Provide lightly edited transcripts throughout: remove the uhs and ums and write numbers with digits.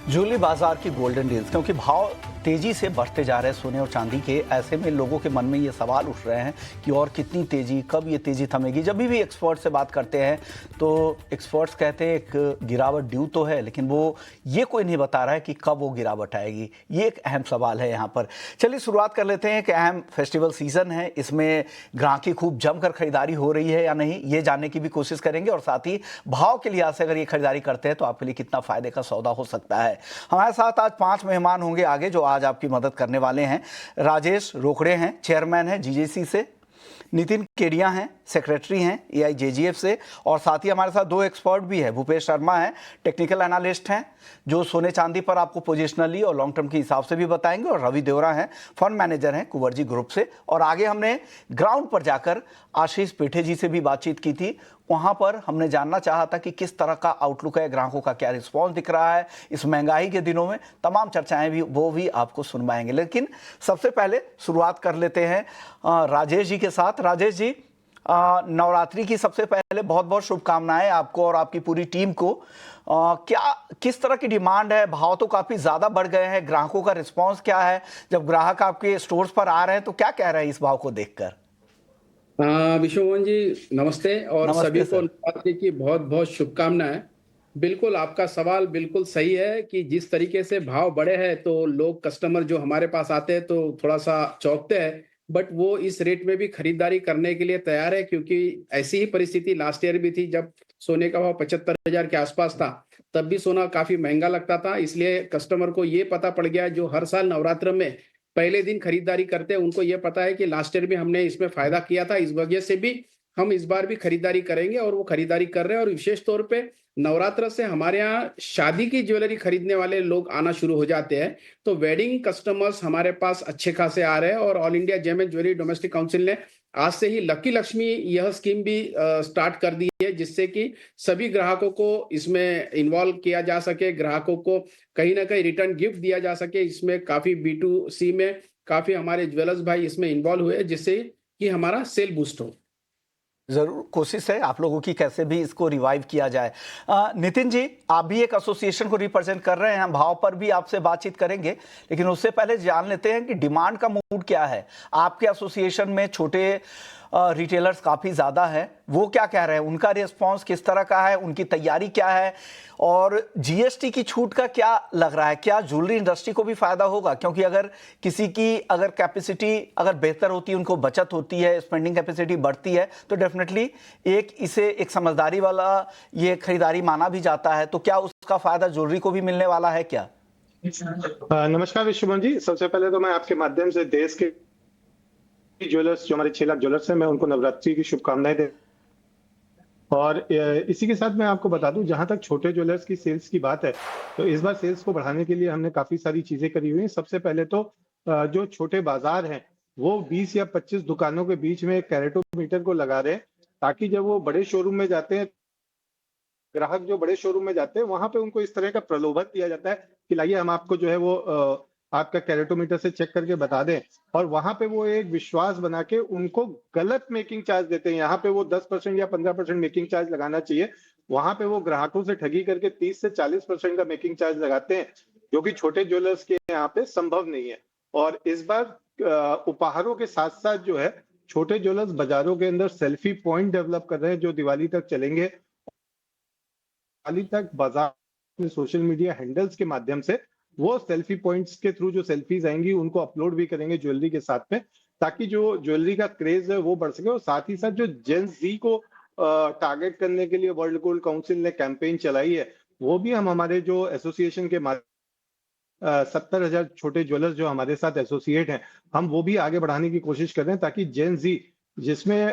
Jewellery बाजार की golden days, क्योंकि भाव तेजी से बढ़ते जा रहे हैं सोने और चांदी के। ऐसे में लोगों के मन में ये सवाल उठ रहे हैं कि और कितनी तेजी, कब ये तेजी थमेगी। जब भी एक्सपर्ट से बात करते हैं तो एक्सपर्ट्स कहते हैं एक गिरावट ड्यू तो है, लेकिन वो ये कोई नहीं बता रहा है कि कब वो गिरावट आएगी। ये एक अहम सवाल है यहाँ पर। चलिए शुरुआत कर लेते हैं कि अहम फेस्टिवल सीजन है, इसमें ग्राहकी खूब जमकर खरीदारी हो रही है या नहीं, ये जानने की भी कोशिश करेंगे। और साथ ही भाव के लिहाज से अगर ये खरीदारी करते हैं तो आपके लिए कितना फायदे का सौदा हो सकता है। हमारे साथ आज 5 मेहमान होंगे आगे, जो आज आपकी मदद करने वाले हैं। राजेश रोकड़े हैं, चेयरमैन हैं जीजेसी से। नितिन केडिया हैं, सेक्रेटरी हैं एआईजेजीएफ से। और साथ ही हमारे साथ 2 एक्सपर्ट भी हैं। भूपेश शर्मा हैं, टेक्निकल एनालिस्ट हैं, जो सोने चांदी पर आपको पोजिशनली और लॉन्ग टर्म के हिसाब से भी बताएंगे। और रवि देवरा हैं, फंड मैनेजर हैं कुंवरजी ग्रुप से। और आगे हमने ग्राउंड पर जाकर आशीष पेठे जी से भी बातचीत की थी। वहां पर हमने जानना चाहा था कि किस तरह का आउटलुक है, ग्राहकों का क्या रिस्पॉन्स दिख रहा है इस महंगाई के दिनों में। तमाम चर्चाएं भी वो भी आपको सुनवाएंगे। लेकिन सबसे पहले शुरुआत कर लेते हैं राजेश जी के साथ। राजेश जी, नवरात्रि की सबसे पहले बहुत बहुत शुभकामनाएं आपको और आपकी पूरी टीम को। क्या किस तरह की डिमांड है? भाव तो काफी ज्यादा बढ़ गए हैं, ग्राहकों का रिस्पॉन्स क्या है? जब ग्राहक आपके स्टोर्स पर आ रहे हैं तो क्या कह रहे हैं इस भाव को देखकर? विश्वमोहन जी नमस्ते, और नमस्ते सभी को सर। नवरात्रि की बहुत बहुत शुभकामनाएं। बिल्कुल आपका सवाल बिल्कुल सही है कि जिस तरीके से भाव बढ़े हैं तो लोग, कस्टमर जो हमारे पास आते हैं तो थोड़ा सा चौंकते हैं, बट वो इस रेट में भी खरीदारी करने के लिए तैयार है, क्योंकि ऐसी ही परिस्थिति लास्ट ईयर भी थी जब सोने का भाव 75,000 के आसपास था। तब भी सोना काफी महंगा लगता था, इसलिए कस्टमर को ये पता पड़ गया, जो हर साल नवरात्र में पहले दिन खरीदारी करते हैं उनको ये पता है कि लास्ट ईयर भी हमने इसमें फायदा किया था, इस वजह से भी हम इस बार भी खरीदारी करेंगे, और वो खरीदारी कर रहे हैं। और विशेष तौर पे नवरात्र से हमारे यहाँ शादी की ज्वेलरी खरीदने वाले लोग आना शुरू हो जाते हैं, तो वेडिंग कस्टमर्स हमारे पास अच्छे खासे आ रहे हैं। और all India gem and jewellery domestic council ने आज से ही लकी लक्ष्मी यह स्कीम भी स्टार्ट कर दी है, जिससे कि सभी ग्राहकों को इसमें इन्वॉल्व किया जा सके, ग्राहकों को कहीं ना कहीं रिटर्न गिफ्ट दिया जा सके। इसमें काफी B2C में काफी हमारे ज्वेलर्स भाई इसमें इन्वॉल्व हुए, जिससे कि हमारा सेल बूस्ट हो। जरूर कोशिश है आप लोगों की कैसे भी इसको रिवाइव किया जाए। नितिन जी, आप भी एक एसोसिएशन को रिप्रेजेंट कर रहे हैं, भाव पर भी आपसे बातचीत करेंगे, लेकिन उससे पहले जान लेते हैं कि डिमांड का मूड क्या है आपके एसोसिएशन में। छोटे रिटेलर्स काफी ज्यादा है, वो क्या कह रहे हैं, उनका रिस्पांस किस तरह का है, उनकी तैयारी क्या है, और जीएसटी की छूट का क्या लग रहा है? क्या ज्वेलरी इंडस्ट्री को भी फायदा होगा? क्योंकि अगर किसी की अगर कैपेसिटी अगर बेहतर होती है, उनको बचत होती है, स्पेंडिंग कैपेसिटी बढ़ती है, तो डेफिनेटली इसे एक समझदारी वाला ये खरीदारी माना भी जाता है। तो क्या उसका फायदा ज्वेलरी को भी मिलने वाला है क्या? नमस्कार विश्वमोहन जी, सबसे पहले तो मैं आपके माध्यम से देश के ज्वेलर्स, जो हमारे 6 लाख ज्वेलर्स हैं, मैं उनको नवरात्रि की शुभकामनाएं दे। और इसी के साथ मैं आपको बता दूं, जहां तक छोटे ज्वेलर्स की सेल्स की बात है, तो इस बार सेल्स को बढ़ाने के लिए हमने काफी सारी चीजें करी हुई हैं। सबसे पहले तो जो छोटे बाजार हैं वो 20 या 25 दुकानों के बीच में एक कैरेटोमीटर को लगा रहे हैं, ताकि जब वो बड़े शोरूम में जाते हैं, ग्राहक जो बड़े शोरूम में जाते हैं, वहां पे उनको इस तरह का प्रलोभन दिया जाता है कि लाइए हम आपको जो है वो आपका कैरेटोमीटर से चेक करके बता दें, और वहां पे वो एक विश्वास बना के उनको गलत मेकिंग चार्ज देते हैं। यहाँ पे वो 10% या 15% मेकिंग चार्ज लगाना चाहिए, वहां पे वो ग्राहकों से ठगी करके 30 से 40% का मेकिंग चार्ज लगाते हैं, जो कि छोटे ज्वेलर्स के यहाँ पे संभव नहीं है। और इस बार उपहारों के साथ साथ जो है, छोटे ज्वेलर्स बाजारों के अंदर सेल्फी पॉइंट डेवलप कर रहे हैं, जो दिवाली तक चलेंगे। दिवाली तक बाजार में सोशल मीडिया हैंडल्स के माध्यम से वो सेल्फी पॉइंट्स के थ्रू जो सेल्फीज आएंगी उनको अपलोड भी करेंगे ज्वेलरी के साथ में, ताकि जो ज्वेलरी का क्रेज है वो बढ़ सके। और साथ ही साथ जो जेन जी को टारगेट करने के लिए वर्ल्ड गोल्ड काउंसिल ने कैंपेन चलाई है, वो भी हम हमारे जो एसोसिएशन के 70,000 छोटे ज्वेलर्स जो हमारे साथ एसोसिएट हैं, हम वो भी आगे बढ़ाने की कोशिश कर रहे हैं, ताकि जेन जी, जिसमें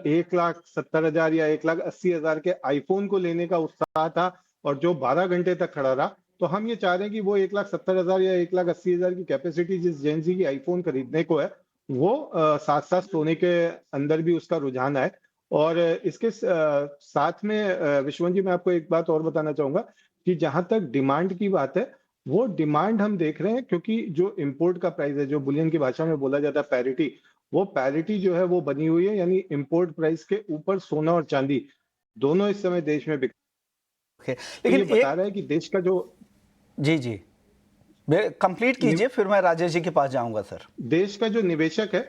1,70,000 या 1,80,000 के आईफोन को लेने का उत्साह था और जो 12 घंटे तक खड़ा रहा, तो हम ये चाह रहे हैं कि वो 1,70,000 या 1,80,000 की कैपेसिटी जिस जेन जी की आईफोन खरीदने को है, वो साथ साथ सोने के अंदर भी उसका रुझान आए। और इसके साथ में विश्वनाथ जी, मैं आपको एक बात और बताना चाहूंगा कि जहां तक डिमांड की बात है, वो डिमांड हम देख रहे हैं, क्योंकि जो इंपोर्ट का प्राइस है, जो बुलियन की भाषा में बोला जाता है पैरिटी, वो पैरिटी जो है वो बनी हुई है, यानी इंपोर्ट प्राइस के ऊपर सोना और चांदी दोनों इस समय देश में बिक। ओके, तो ये लेकिन बता एक रहा है कि देश का जो जी जी कंप्लीट कीजिए, फिर मैं राजेश जी के पास जाऊंगा सर। देश का जो निवेशक है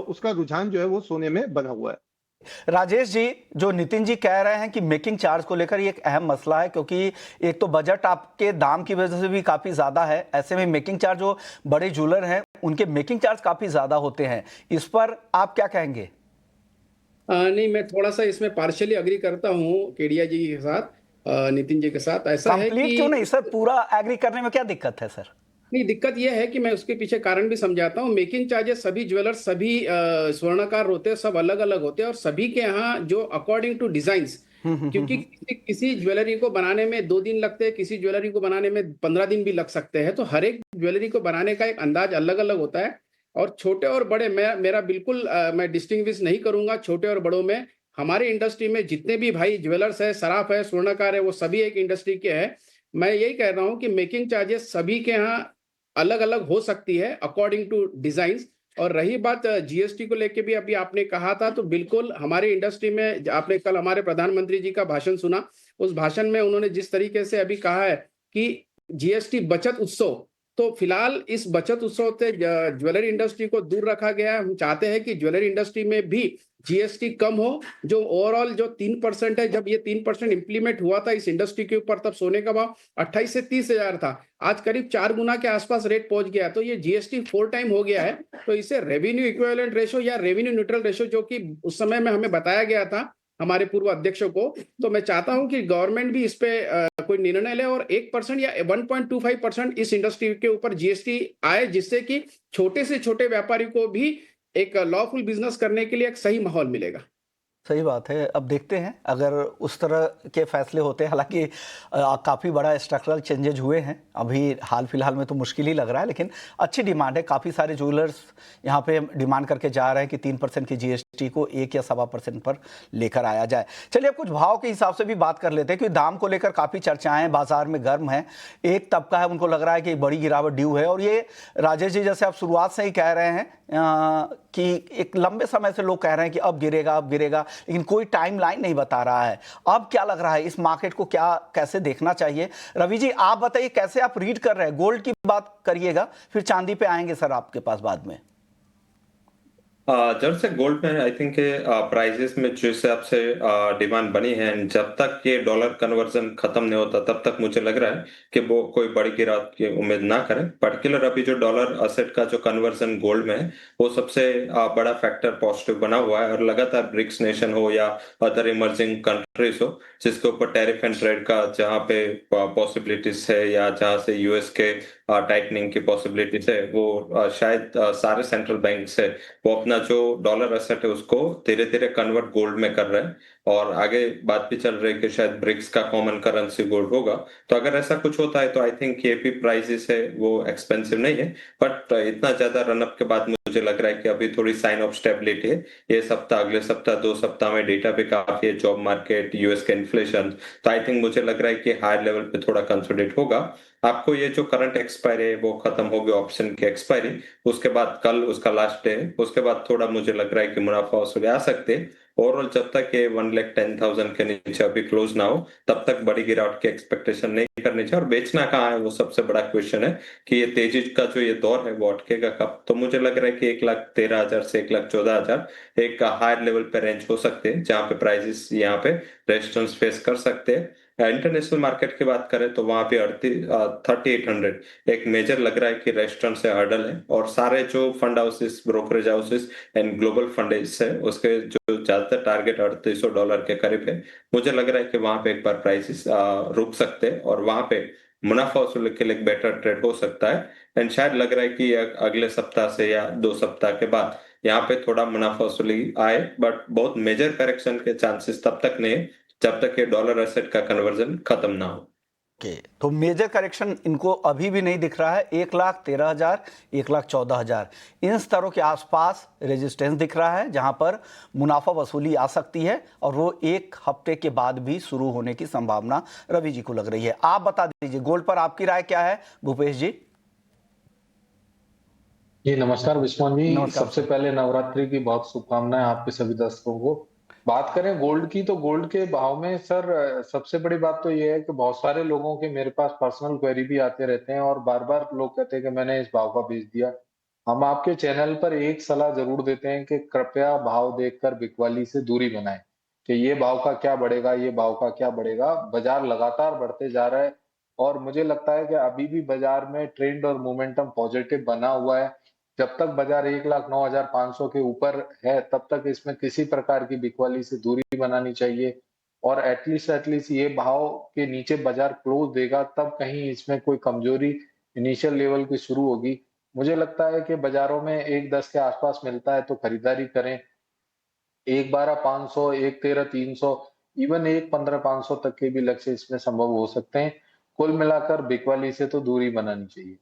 उसका रुझान जो है वो सोने में बना हुआ है। राजेश जी, जो नितिन जी कह रहे हैं कि मेकिंग चार्ज को लेकर ये एक अहम मसला है, क्योंकि एक तो बजट आपके दाम की वजह से भी काफी ज्यादा है, ऐसे में मेकिंग चार्ज, जो बड़े ज्वेलर हैं उनके मेकिंग चार्ज काफी ज्यादा होते हैं, इस पर आप क्या कहेंगे? नहीं, मैं थोड़ा सा इसमें पार्शियली अग्री करता हूँ केडिया जी के साथ, नितिन जी के साथ। ऐसा है कंप्लीट क्यों नहीं कि सर, पूरा एग्री करने में क्या दिक्कत है सर? नहीं, दिक्कत यह है कि मैं उसके पीछे कारण भी समझाता हूँ। मेकिंग चार्जेस सभी ज्वेलर्स, सभी स्वर्णकार होते हैं, सब अलग अलग होते हैं, और सभी के यहाँ जो अकॉर्डिंग टू डिजाइंस, क्योंकि किसी ज्वेलरी को बनाने में 2 दिन लगते हैं, किसी ज्वेलरी को बनाने में 15 दिन भी लग सकते हैं। तो हर एक ज्वेलरी को बनाने का एक अंदाज अलग अलग होता है। और छोटे और बड़े, मेरा बिल्कुल मैं डिस्टिंग्विश नहीं करूंगा छोटे और बड़ों में। हमारी इंडस्ट्री में जितने भी भाई ज्वेलर्स है, सराफ है, स्वर्णकार है, वो सभी एक इंडस्ट्री के हैं। मैं यही कह रहा हूँ कि मेकिंग चार्जेस सभी के यहाँ अलग अलग हो सकती है अकॉर्डिंग टू डिजाइन्स। और रही बात जीएसटी को लेके भी अभी आपने कहा था, तो बिल्कुल हमारी इंडस्ट्री में, आपने कल हमारे प्रधानमंत्री जी का भाषण सुना, उस भाषण में उन्होंने जिस तरीके से अभी कहा है कि जीएसटी बचत उत्सव, तो फिलहाल इस बचत उत्सव से ज्वेलरी इंडस्ट्री को दूर रखा गया है। हम चाहते हैं कि ज्वेलरी इंडस्ट्री में भी जीएसटी कम हो। जो ओवरऑल जो 3% है, जब ये 3% इंप्लीमेंट हुआ था इस इंडस्ट्री के ऊपर, तब सोने का भाव 28 से 30 हजार था, आज करीब 4 गुना के आसपास रेट पहुंच गया। तो ये जीएसटी 4 टाइम हो गया है। तो इसे रेवेन्यू इक्विवेलेंट रेशो या रेवेन्यू न्यूट्रल रेशो, जो कि उस समय में हमें बताया गया था हमारे पूर्व अध्यक्षों को, तो मैं चाहता हूं कि गवर्नमेंट भी इस पे कोई निर्णय ले और 1% या 1.25% इस इंडस्ट्री के ऊपर जीएसटी आए, जिससे कि छोटे से छोटे व्यापारी को भी एक लॉफुल बिजनेस करने के लिए एक सही माहौल मिलेगा। सही बात है, अब देखते हैं अगर उस तरह के फैसले होते हैं। हालांकि काफ़ी बड़ा स्ट्रक्चरल चेंजेज हुए हैं, अभी हाल फिलहाल में तो मुश्किल ही लग रहा है, लेकिन अच्छी डिमांड है। काफ़ी सारे ज्वेलर्स यहाँ पे डिमांड करके जा रहे हैं कि 3% की जीएसटी को 1 या 1.25% पर लेकर आया जाए। चलिए अब कुछ भाव के हिसाब से भी बात कर लेते हैं, क्योंकि दाम को लेकर काफ़ी चर्चाएं बाजार में गर्म है। एक तबका है, उनको लग रहा है कि बड़ी गिरावट ड्यू है, और ये राजेश जी जैसे आप शुरुआत से ही कह रहे हैं कि एक लंबे समय से लोग कह रहे हैं कि अब गिरेगा अब गिरेगा, लेकिन कोई टाइम लाइन नहीं बता रहा है। अब क्या लग रहा है इस मार्केट को, क्या कैसे देखना चाहिए? रवि जी आप बताइए, कैसे आप रीड कर रहे हैं? गोल्ड की बात करिएगा, फिर चांदी पे आएंगे सर आपके पास बाद में। जब से गोल्ड में आई थिंक प्राइजेस में जिस हिसाब से डिमांड बनी है, and जब तक ये डॉलर कन्वर्जन खत्म नहीं होता तब तक मुझे लग रहा है कि वो कोई बड़ी गिरावट की उम्मीद ना करें। पर्टिकुलर अभी जो डॉलर असेट का जो कन्वर्जन गोल्ड में है, वो सबसे बड़ा फैक्टर पॉजिटिव बना हुआ है। और लगातार ब्रिक्स नेशन हो या अदर इमर्जिंग कंट्रीज हो, जिसके ऊपर टैरिफ एंड ट्रेड का जहाँ पे पॉसिबिलिटीज है या जहाँ से यूएस के टाइटनिंग की पॉसिबिलिटीज है, वो शायद सारे सेंट्रल बैंक से वो अपना जो डॉलर एसेट है उसको धीरे धीरे कन्वर्ट गोल्ड में कर रहे हैं। और आगे बात भी चल रही है कि शायद ब्रिक्स का कॉमन करेंसी गोल्ड होगा। तो अगर ऐसा कुछ होता है तो आई थिंक ये भी प्राइसेस है वो एक्सपेंसिव नहीं है, बट इतना ज्यादा रनअप के बाद मुझे लग रहा है कि अभी थोड़ी साइन ऑफ स्टेबिलिटी है। ये सप्ताह, अगले सप्ताह, 2 सप्ताह में डेटा भी काफी है, जॉब मार्केट, यूएस के इन्फ्लेशन। तो आई थिंक मुझे लग रहा है कि हायर लेवल पे थोड़ा कंसोलिडेट होगा। आपको ये जो करंट एक्सपायरी है वो खत्म हो गया, ऑप्शन की एक्सपायरी, उसके बाद कल उसका लास्ट डे है, उसके बाद थोड़ा मुझे लग रहा है कि मुनाफा वसूली आ सकते हैं। ओवरऑल जब तक ये 1,10,000 के नीचे अभी क्लोज ना हो तब तक बड़ी गिरावट की एक्सपेक्टेशन नहीं करनी चाहिए। और बेचना कहाँ है वो सबसे बड़ा क्वेश्चन है कि ये तेजी का जो ये दौर है वो अटकेगा कब। तो मुझे लग रहा है कि 1,13,000 से 1,14,000 एक हायर लेवल पे रेंज हो सकते हैं, जहां पे प्राइसेस यहाँ पे रेजिस्टेंस फेस कर सकते हैं। इंटरनेशनल मार्केट की बात करें तो वहां पे 3800 एक मेजर लग रहा है कि रेजिस्टेंस से हर्डल है। और सारे जो fund houses, brokerage houses and global funds है, उसके जो ज्यादातर टारगेट $3800 के करीब है। मुझे लग रहा है कि वहां पे एक बार प्राइसेस रुक सकते हैं और वहां पे मुनाफा वसूली के लिए एक बेटर ट्रेड हो सकता है। एंड शायद लग रहा है कि अगले सप्ताह से या 2 सप्ताह के बाद यहाँ पे थोड़ा मुनाफा वसूली आए, बट बहुत मेजर करेक्शन के चांसेस तब तक नहीं है जब तक ये डॉलर एसेट का कन्वर्जन खत्म ना हो। तो मेजर करेक्शन इनको अभी भी नहीं दिख रहा है। 1,13,000, 1,14,000 इन स्तरों के आसपास रेजिस्टेंस दिख रहा है, जहां पर मुनाफा वसूली आ सकती है, और वो 1 हफ्ते के बाद भी शुरू होने की संभावना रवि जी को लग रही है। आप बता दीजिए गोल्ड पर आपकी राय क्या है, भूपेश जी? जी नमस्कार विश्वन जी, सबसे पहले नवरात्रि की बहुत शुभकामनाएं आपके सभी दर्शकों को। बात करें गोल्ड की, तो गोल्ड के भाव में सर सबसे बड़ी बात तो ये है कि बहुत सारे लोगों के मेरे पास पर्सनल क्वेरी भी आते रहते हैं और बार-बार लोग कहते हैं कि मैंने इस भाव का बेच दिया। हम आपके चैनल पर एक सलाह ज़रूर देते हैं कि कृपया भाव देखकर बिकवाली से दूरी बनाएँ, कि ये भाव का क्या बढ़ेगा, ये भाव का क्या बढ़ेगा। बाज़ार लगातार बढ़ते जा रहा है और मुझे लगता है कि अभी भी बाज़ार में ट्रेंड और मोमेंटम पॉजिटिव बना हुआ है। जब तक बाजार 1,09,500 के ऊपर है, तब तक इसमें किसी प्रकार की बिकवाली से दूरी बनानी चाहिए और एटलीस्ट ये भाव के नीचे बाजार क्लोज देगा, तब कहीं इसमें कोई कमजोरी इनिशियल लेवल की शुरू होगी। मुझे लगता है कि बाजारों में 1,10 के आसपास मिलता है तो खरीदारी करें। 1,12,500, 1,13,300, इवन 1,15,500 तक के भी लक्ष्य इसमें संभव हो सकते हैं। कुल मिलाकर बिकवाली से तो दूरी बनानी चाहिए।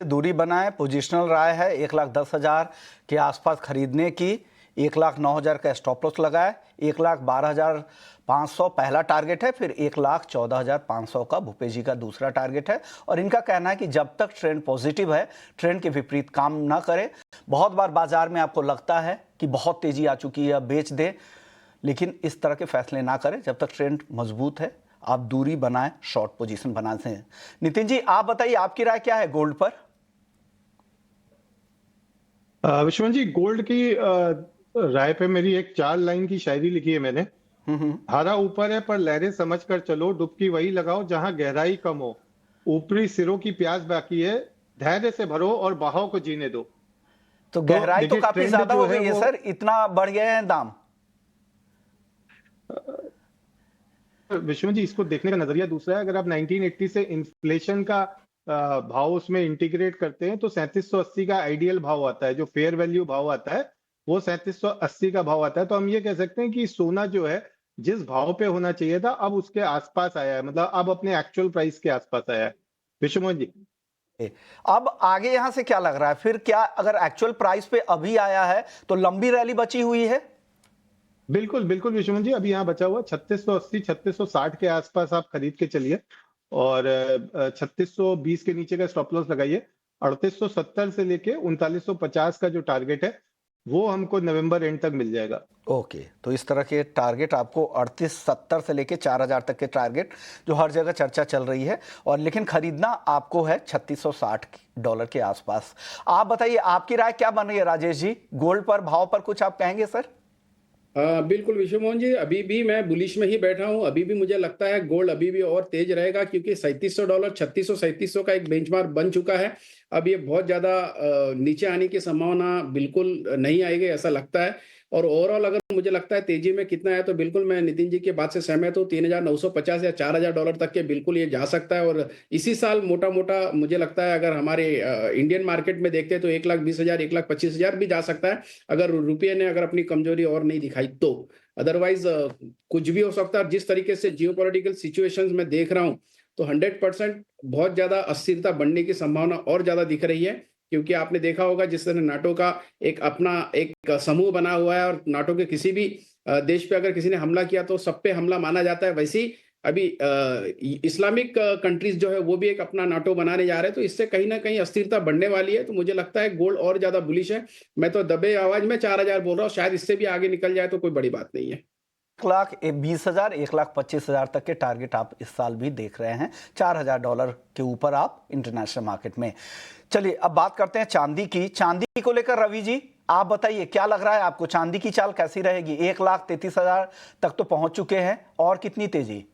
दूरी बनाए। पोजिशनल राय है 1,10,000 के आसपास खरीदने की। 1,09,000 का स्टॉप लॉस लगाए। 1,12,500 पहला टारगेट है, फिर 1,14,500 का भूपेश जी का दूसरा टारगेट है। और इनका कहना है कि जब तक ट्रेंड पॉजिटिव है, ट्रेंड के विपरीत काम ना करे। बहुत बार बाजार में आपको लगता है कि बहुत तेजी आ चुकी है, बेच दे, लेकिन इस तरह के फैसले ना करें। जब तक ट्रेंड मजबूत है, आप दूरी बनाएं, शॉर्ट पोजीशन बनाते हैं। नितिन जी, आप बताइए, आपकी राय क्या है गोल्ड पर? विश्वनाथ जी, गोल्ड की राय पे मेरी एक 4 लाइन की शायरी लिखी है मैंने। धारा ऊपर है पर लहरें समझ कर चलो, डुबकी वही लगाओ जहां गहराई कम हो। ऊपरी सिरों की प्यास बाकी है, धैर्य से भरो और बहाव को जीने दो। तो गहराई तो देखिए, काफी ट्रेंड ज्यादा जो हो गई है वो सर, इतना बढ़ गए हैं दाम। विश्वनाथ जी, इसको देखने का नजरिया दूसरा है। अगर आप 1980 से इन्फ्लेशन का भाव उसमें इंटीग्रेट करते हैं तो 3780 का आइडियल भाव आता है। जो फेयर वैल्यू भाव आता है वो 3780 का भाव आता है। तो हम ये कह सकते हैं कि सोना जो है जिस भाव पे होना चाहिए था, अब उसके आसपास आया है, मतलब अब अपने एक्चुअल प्राइस के आसपास आया है। विश्वनाथ जी, अब आगे यहां से क्या लग रहा है फिर? क्या अगर एक्चुअल प्राइस पे अभी आया है तो लंबी रैली बची हुई है? बिल्कुल बिल्कुल विश्वनाथ जी, अभी यहाँ बचा हुआ 3680 3660 के आसपास आप खरीद के चलिए और 3620 के नीचे का स्टॉप लॉस लगाइए। 3870 से लेके 3950 का जो टारगेट है वो हमको नवंबर एंड तक मिल जाएगा। ओके, तो इस तरह के टारगेट आपको 3870 से लेके 4000 तक के टारगेट जो हर जगह चर्चा चल रही है, और लेकिन खरीदना आपको है $3660 के आसपास। आप बताइए, आपकी राय क्या बन रही है राजेश जी? गोल्ड पर भाव पर कुछ आप कहेंगे सर? बिल्कुल विश्वमोहन जी, अभी भी मैं बुलिश में ही बैठा हूं। अभी भी मुझे लगता है गोल्ड अभी भी और तेज रहेगा, क्योंकि $3700 3600 का एक बेंचमार्क बन चुका है। अब ये बहुत ज्यादा नीचे आने की संभावना बिल्कुल नहीं आएगी, ऐसा लगता है। और ओवरऑल अगर मुझे लगता है तेजी में कितना है, तो बिल्कुल मैं नितिन जी की बात से सहमत हूँ। $3,950 या $4,000 तक के बिल्कुल ये जा सकता है। और इसी साल मोटा मोटा मुझे लगता है, अगर हमारे इंडियन मार्केट में देखते हैं तो 1,20,000 1,25,000 भी जा सकता है, अगर रुपये ने अगर अपनी कमजोरी और नहीं दिखाई तो। अदरवाइज कुछ भी हो सकता है। जिस तरीके से जियोपॉलिटिकल सिचुएशंस में देख रहा हूँ, तो 100% बहुत ज्यादा अस्थिरता बढ़ने की संभावना और ज्यादा दिख रही है। क्योंकि आपने देखा होगा, जिस तरह नाटो का एक अपना एक समूह बना हुआ है, और नाटो के किसी भी देश पे अगर किसी ने हमला किया तो सब पे हमला माना जाता है। वैसे ही अभी इस्लामिक कंट्रीज जो है वो भी एक अपना नाटो बनाने जा रहे हैं, तो इससे कहीं ना कहीं अस्थिरता बढ़ने वाली है। तो मुझे लगता है गोल्ड और ज्यादा बुलिश है। मैं तो दबे आवाज में 4,000 बोल रहा हूँ, शायद इससे भी आगे निकल जाए तो कोई बड़ी बात नहीं है। 1,20,000 1,25,000 तक के टारगेट आप इस साल भी देख रहे हैं। $4,000 के ऊपर आप इंटरनेशनल मार्केट में। चलिए, अब बात करते हैं चांदी की। चांदी को लेकर रवि जी, आप बताइए, क्या लग रहा है आपको? चांदी की चाल कैसी रहेगी? 1,33,000 तक तो पहुंच चुके हैं, और कितनी तेजी?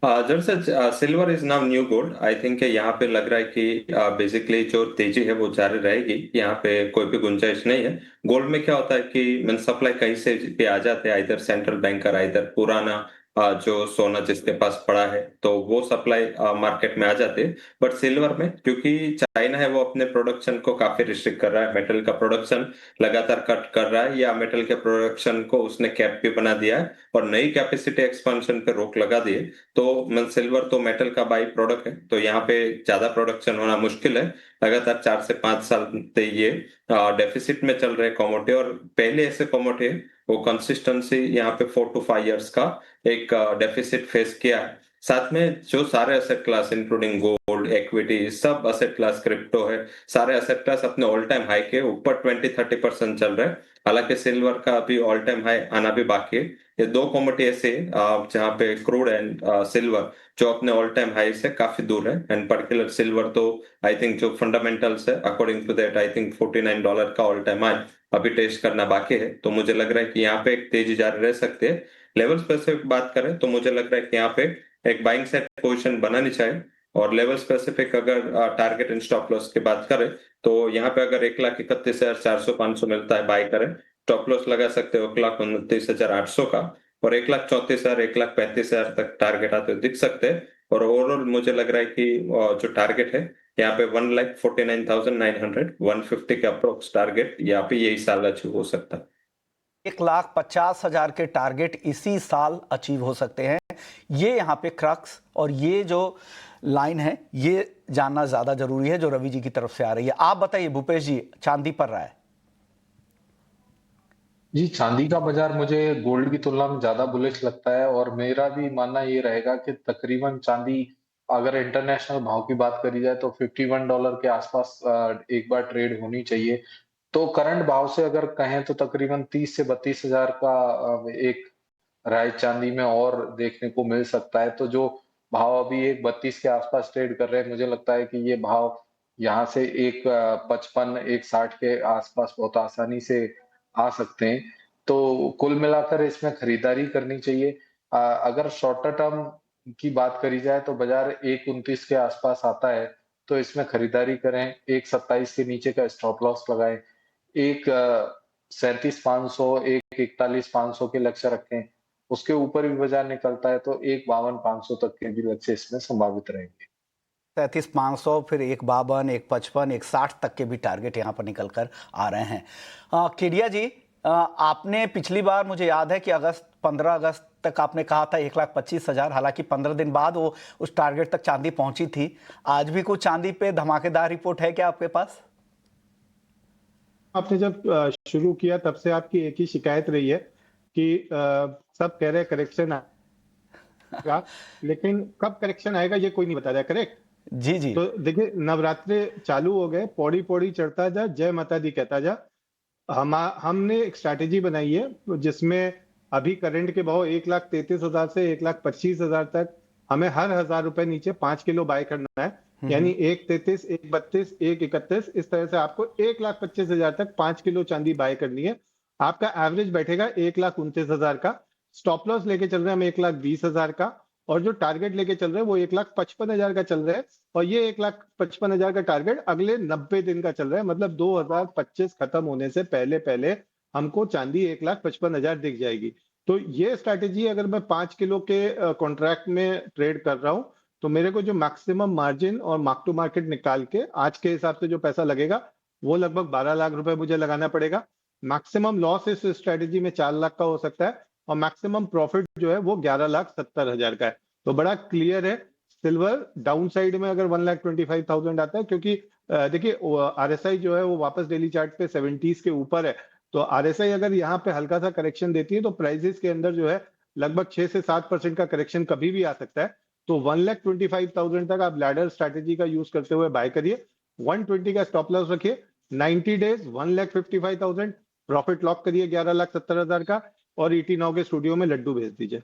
जैसे silver is now new gold. I think यहाँ पे लग रहा है कि बेसिकली जो तेजी है वो जारी रहेगी। यहाँ पे कोई भी गुंजाइश नहीं है। गोल्ड में क्या होता है कि मन सप्लाई कहीं से भी आ जाते हैं, इधर सेंट्रल बैंकर, इधर पुराना जो सोना जिसके पास पड़ा है, तो वो सप्लाई मार्केट में आ जाते हैं। बट सिल्वर में क्योंकि चाइना है वो अपने प्रोडक्शन को काफी रिस्ट्रिक्ट कर रहा है, मेटल का प्रोडक्शन लगातार कट कर रहा है, या मेटल के प्रोडक्शन को उसने कैप भी बना दिया है और नई कैपेसिटी एक्सपेंशन पे रोक लगा दी है। तो सिल्वर तो मेटल का बाई प्रोडक्ट है, तो यहाँ पे ज्यादा प्रोडक्शन होना मुश्किल है। लगातार 4 से 5 साल से ये डेफिसिट में चल रहे कमोडिटी, और पहले ऐसे कमोडिटी है वो कंसिस्टेंसी यहाँ पे 4 to 5 years का एक डेफिसिट फेस किया है। साथ में जो सारे asset class including gold, equity, सब एसेट क्लास, क्रिप्टो है, सारे एसेट क्लास अपने ऑल टाइम हाई के ऊपर 20-30% चल रहे हैं। हालांकि सिल्वर का अभी ऑल टाइम हाई आना भी बाकी है। ये दो कमोडिटी ऐसे जहाँ पे क्रूड एंड सिल्वर जो अपने ऑल टाइम हाई से काफी दूर है। एंड पर्टिकुलर सिल्वर तो आई थिंक जो फंडामेंटल्स है according to that I think $49 का ऑल टाइम हाई अभी टेस्ट करना बाकी है। तो मुझे लग रहा है कि यहाँ पे एक तेजी जारी रह सकती है। लेवल्स पे से बात करें तो मुझे लग रहा है कि यहाँ पे एक बाइंग सेट पोजीशन बनानी चाहिए। और लेवल स्पेसिफिक अगर टारगेट एंड स्टॉप लॉस की बात करें तो यहाँ पे अगर 1,31,400-500 मिलता है बाय करें, स्टॉप लॉस लगा सकते हो 1,29,800 का, और 1,34,000 1,35,000 तक टारगेट आते हुए दिख सकते हैं। और ओवरऑल मुझे लग रहा है कि जो टारगेट है यहाँ पे 1,49,900 150 के अप्रोक्स टारगेट यहाँ पे यही साल अचीव हो सकता है। 1,50,000 के टारगेट इसी साल अचीव हो सकते हैं। ये यहाँ पे क्रक्स और ये जो लाइन है ये जानना ज्यादा जरूरी है जो रवि जी की तरफ से आ रही है। आप बताइए भूपेश जी, चांदी पर रहा है। जी, चांदी का बाजार मुझे गोल्ड की तुलना में ज्यादा बुलिश लगता है और मेरा भी मानना ये रहेगा कि तकरीबन चांदी अगर इंटरनेशनल भाव की बात करी जाए तो $51 के आसपास एक बार ट्रेड होनी चाहिए। तो करंट भाव से अगर कहें तो तकरीबन 30 से 32 हजार का एक राइस चांदी में और देखने को मिल सकता है। तो जो भाव अभी एक 32 के आसपास ट्रेड कर रहे हैं, मुझे लगता है कि ये भाव यहाँ से एक 55 एक 60 के आसपास बहुत आसानी से आ सकते हैं। तो कुल मिलाकर इसमें खरीदारी करनी चाहिए। अगर शॉर्टर टर्म की बात करी जाए तो बाजार 1.29 के आसपास आता है तो इसमें खरीदारी करें। 1.27 के नीचे का स्टॉप लॉस लगाएं। एक 37,500 एक 41,500 के लक्ष्य रखें। उसके ऊपर भी बाजार निकलता है तो 1,52,500 तक के भी लक्ष्य इसमें संभावित रहेंगे। 37,500, फिर 1,52, 1,55, 1,60 तक के भी टारगेट यहाँ पर निकल कर आ रहे हैं। केडिया जी, आपने पिछली बार मुझे याद है कि 15 अगस्त तक आपने कहा था 1,25,000, हालांकि 15 दिन बाद वो उस टारगेट तक चांदी पहुंची थी। आज भी कुछ चांदी पे धमाकेदार रिपोर्ट है क्या आपके पास? आपने जब शुरू किया तब से आपकी एक ही शिकायत रही है कि सब कह रहे हैं करेक्शन आएगा, लेकिन कब करेक्शन आएगा ये कोई नहीं बता रहा है। करेक्ट जी जी। तो देखिए, नवरात्रे चालू हो गए, पौड़ी पौड़ी चढ़ता जा, जय माता दी कहता जा। हमने एक स्ट्रैटेजी बनाई है जिसमें अभी करंट के भाव 1,33,000 से 1,25,000 तक हमें हर 1,000 रुपए नीचे 5 किलो बाय करना है। यानी 1,33, 1,32, 1,31, इस तरह से आपको 1,25,000 तक 5 किलो चांदी बाय करनी है। आपका एवरेज बैठेगा 1,29,000 का। स्टॉप लॉस लेके चल रहे हैं हम 1,20,000 का, और जो टारगेट लेके चल रहे हैं वो 1,55,000 का चल रहा है। और ये 1,55,000 का टारगेट अगले 90 दिन का चल रहा है। मतलब 2025 खत्म होने से पहले पहले हमको चांदी 1,55,000 दिख जाएगी। तो ये स्ट्रैटेजी अगर मैं 5 किलो के कॉन्ट्रैक्ट में ट्रेड कर रहा हूं तो मेरे को जो मैक्सिमम मार्जिन और मार्क टू मार्केट निकाल के आज के हिसाब से जो पैसा लगेगा वो लगभग 12 लाख रुपए मुझे लगाना पड़ेगा। मैक्सिमम लॉस इस स्ट्रैटेजी में 4 लाख का हो सकता है और मैक्सिमम प्रॉफिट जो है वो 11,70,000 का है। तो बड़ा क्लियर है। सिल्वर डाउन साइड में अगर 1,25,000 आता है, क्योंकि देखिए आरएसआई जो है वो वापस डेली चार्ट पे 70s के ऊपर है। तो आरएसआई अगर यहाँ पे हल्का सा करेक्शन देती है तो प्राइसेस के अंदर जो है लगभग 6 से 7% का करेक्शन कभी भी आ सकता है। तो 1,25,000 तक आप लैडर स्ट्रैटेजी का यूज करते हुए बाय करिए। 120 का स्टॉप लॉस रखिए। 90 डेज 1,55,000 प्रॉफिट लॉक करिए 11,70,000 का, और ईटी नाउ के स्टूडियो में लड्डू भेज दीजिए।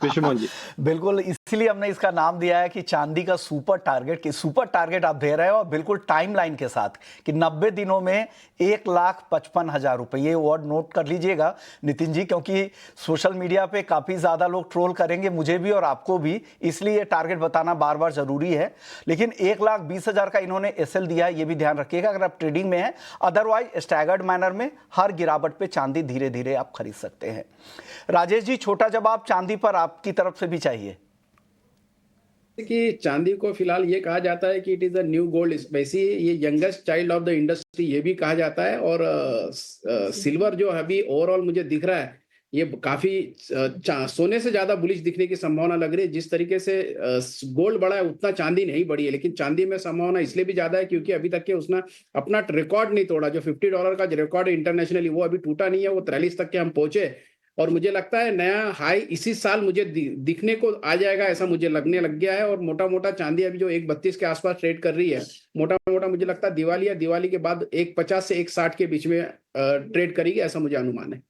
विश्वमोहन जी, बिल्कुल, इसीलिए हमने इसका नाम दिया है कि चांदी का सुपर टारगेट। कि सुपर टारगेट आप दे रहे हो और बिल्कुल टाइमलाइन के साथ कि 90 दिनों में 1,55,000 रुपए। ये वर्ड नोट कर लीजिएगा नितिन जी, क्योंकि सोशल मीडिया पे काफी ज्यादा लोग ट्रोल करेंगे, मुझे भी और आपको भी, इसलिए ये टारगेट बताना बार बार जरूरी है। लेकिन 1,20,000 का इन्होंने एसएल दिया है, ये भी ध्यान रखिएगा अगर आप ट्रेडिंग में हैं। अदरवाइज स्टैगर्ड मैनर में हर गिरावट पे चांदी धीरे धीरे आप खरीद सकते हैं। राजेश जी, छोटा जवाब चांदी पर आपकी तरफ से भी चाहिए। कि चांदी को फिलहाल ये कहा जाता है कि it is a new gold, वैसे ये youngest child of the industry ये भी कहा जाता है। और सिल्वर जो अभी ओवरऑल मुझे दिख रहा है ये काफी सोने से ज्यादा बुलिश दिखने की संभावना लग रही है। जिस तरीके से गोल्ड बढ़ा है उतना चांदी नहीं बढ़ी है, लेकिन चांदी में संभावना इसलिए भी ज्यादा है क्योंकि अभी तक के उसने अपना रिकॉर्ड नहीं तोड़ा। जो $50 का रिकॉर्ड है इंटरनेशनली वो अभी टूटा नहीं है, वो 43 तक के हम पहुंचे। और मुझे लगता है नया हाई इसी साल मुझे दिखने को आ जाएगा, ऐसा मुझे लगने लग गया है। और मोटा मोटा चांदी अभी जो 132 के आसपास ट्रेड कर रही है, मोटा मोटा मुझे लगता है दिवाली या दिवाली के बाद 150 से 160 के बीच में ट्रेड करेगी, ऐसा मुझे अनुमान है।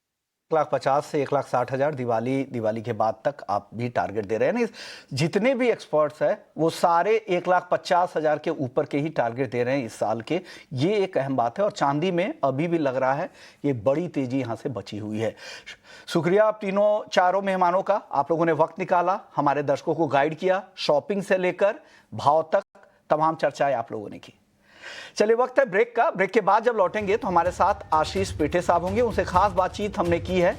1,50,000 से 1,60,000 दिवाली के बाद तक आप भी टारगेट दे रहे हैं ना। जितने भी एक्सपर्ट्स हैं वो सारे 1,50,000 के ऊपर के ही टारगेट दे रहे हैं इस साल के। ये एक अहम बात है। और चांदी में अभी भी लग रहा है ये बड़ी तेजी यहाँ से बची हुई है। शुक्रिया आप चारों मेहमानों का, आप लोगों ने वक्त निकाला, हमारे दर्शकों को गाइड किया, शॉपिंग से लेकर भाव तक तमाम चर्चाएं आप लोगों ने की। चलिए वक्त है ब्रेक का। ब्रेक के बाद जब लौटेंगे तो हमारे साथ आशीष पेठे साहब होंगे, उनसे खास बातचीत हमने की है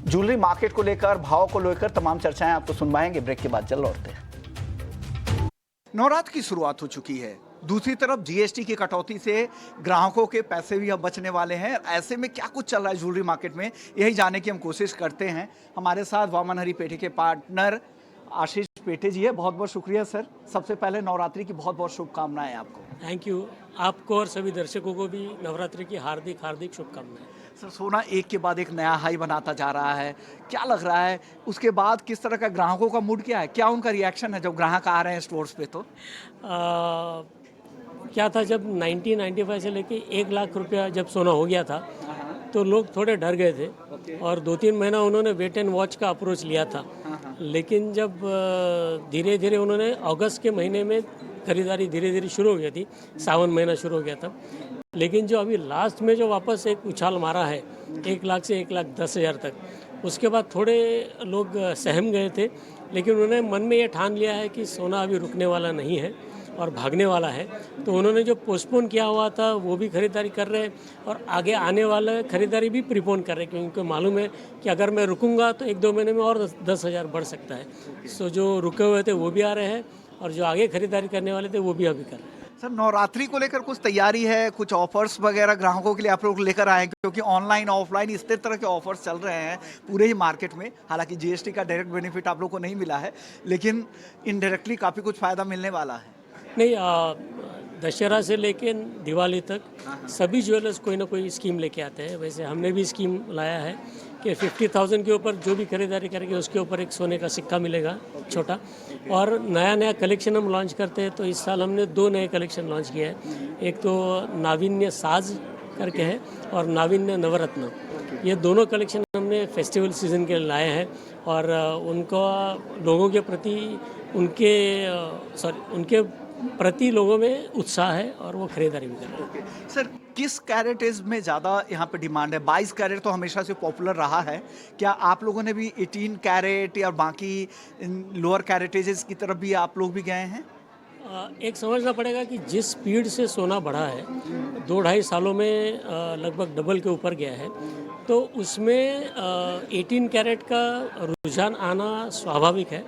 ज्वेलरी मार्केट को लेकर, भाव को लेकर तमाम चर्चाएं आपको सुनवाएंगे। ब्रेक के बाद जल्द लौटते हैं। नवरात्र की शुरुआत हो चुकी है, दूसरी तरफ जीएसटी की कटौती से ग्राहकों के पैसे भी अब बचने वाले हैं। ऐसे में क्या कुछ चल रहा है ज्वेलरी मार्केट में, यही जानने की हम कोशिश करते हैं। हमारे साथ वामन हरी पेठे के पार्टनर आशीष पेठे जी है। बहुत बहुत शुक्रिया सर। सबसे पहले नवरात्रि की बहुत बहुत शुभकामनाएं आपको। Thank you. आपको और सभी दर्शकों को भी नवरात्रि की हार्दिक हार्दिक शुभकामनाएं। सर सोना एक के बाद एक नया हाई बनाता जा रहा है, क्या लग रहा है उसके बाद किस तरह का ग्राहकों का मूड क्या है, क्या उनका रिएक्शन है जब ग्राहक आ रहे हैं स्टोर्स पे? तो क्या था, जब 1995 से लेके 1 लाख रुपया जब सोना हो गया था तो लोग थोड़े डर गए थे और 2-3 महीना उन्होंने वेट एंड वॉच का अप्रोच लिया था। लेकिन जब धीरे धीरे उन्होंने अगस्त के महीने में खरीदारी धीरे धीरे शुरू हो गई थी, सावन महीना शुरू हो गया था। लेकिन जो अभी लास्ट में जो वापस एक उछाल मारा है 1 लाख से 1,10,000 तक, उसके बाद थोड़े लोग सहम गए थे। लेकिन उन्होंने मन में ये ठान लिया है कि सोना अभी रुकने वाला नहीं है और भागने वाला है। तो उन्होंने जो पोस्टपोन किया हुआ था वो भी खरीदारी कर रहे हैं और आगे आने वाला खरीदारी भी प्रीपोन कर रहे हैं, क्योंकि उनको मालूम है कि अगर मैं रुकूंगा तो 1-2 महीने में और 10,000 बढ़ सकता है। सो जो रुके हुए थे वो भी आ रहे हैं और जो आगे खरीदारी करने वाले थे वो भी अभी कर रहे हैं। सर नवरात्रि को लेकर कुछ तैयारी है, कुछ ऑफर्स वगैरह ग्राहकों के लिए आप लोग लेकर आए, क्योंकि ऑनलाइन ऑफलाइन इस तरह के ऑफर्स चल रहे हैं पूरे ही मार्केट में। हालांकि जीएसटी का डायरेक्ट बेनिफिट आप लोग को नहीं मिला है, लेकिन इनडायरेक्टली काफ़ी कुछ फ़ायदा मिलने वाला है। नहीं, दशहरा से लेके दिवाली तक सभी ज्वेलर्स कोई ना कोई स्कीम लेके आते हैं। वैसे हमने भी स्कीम लाया है कि 50,000 के ऊपर जो भी खरीदारी करेंगे उसके ऊपर एक सोने का सिक्का मिलेगा छोटा। और नया कलेक्शन हम लॉन्च करते हैं। तो इस साल हमने 2 नए कलेक्शन लॉन्च किए हैं। एक तो नाविन्य साज करके है और नाविन्य नवरत्न। ये दोनों कलेक्शन हमने फेस्टिवल सीजन के लाए हैं और उनको लोगों के प्रति उनके प्रति लोगों में उत्साह है और वो खरीदारी भी कर रहे हैं। सर किस कैरेटेज में ज़्यादा यहाँ पे डिमांड है? 22 कैरेट तो हमेशा से पॉपुलर रहा है, क्या आप लोगों ने भी 18 कैरेट या बाकी लोअर कैरेटेजेस की तरफ भी आप लोग भी गए हैं? एक समझना पड़ेगा कि जिस स्पीड से सोना बढ़ा है 2-2.5 सालों में लगभग डबल के ऊपर गया है, तो उसमें 18 कैरेट का रुझान आना स्वाभाविक है।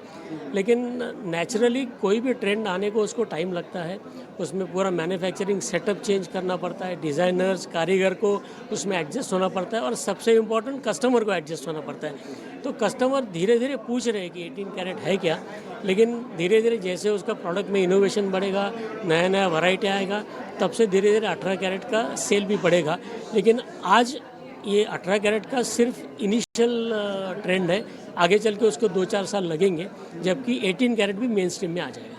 लेकिन नेचुरली कोई भी ट्रेंड आने को उसको टाइम लगता है। उसमें पूरा मैन्युफैक्चरिंग सेटअप चेंज करना पड़ता है, डिज़ाइनर्स कारीगर को उसमें एडजस्ट होना पड़ता है और सबसे इम्पोर्टेंट कस्टमर को एडजस्ट होना पड़ता है। तो कस्टमर धीरे धीरे पूछ रहे हैं कि 18 कैरेट है क्या, लेकिन धीरे धीरे जैसे उसका प्रोडक्ट में इनोवेशन बढ़ेगा, नया वैरायटी आएगा, तब से धीरे धीरे 18 कैरेट का सेल भी बढ़ेगा। लेकिन आज ये 18 कैरेट का सिर्फ इनिशियल ट्रेंड है, आगे चल के उसको 2-4 साल लगेंगे, जबकि 18 कैरेट भी मेन स्ट्रीम में आ जाएगा।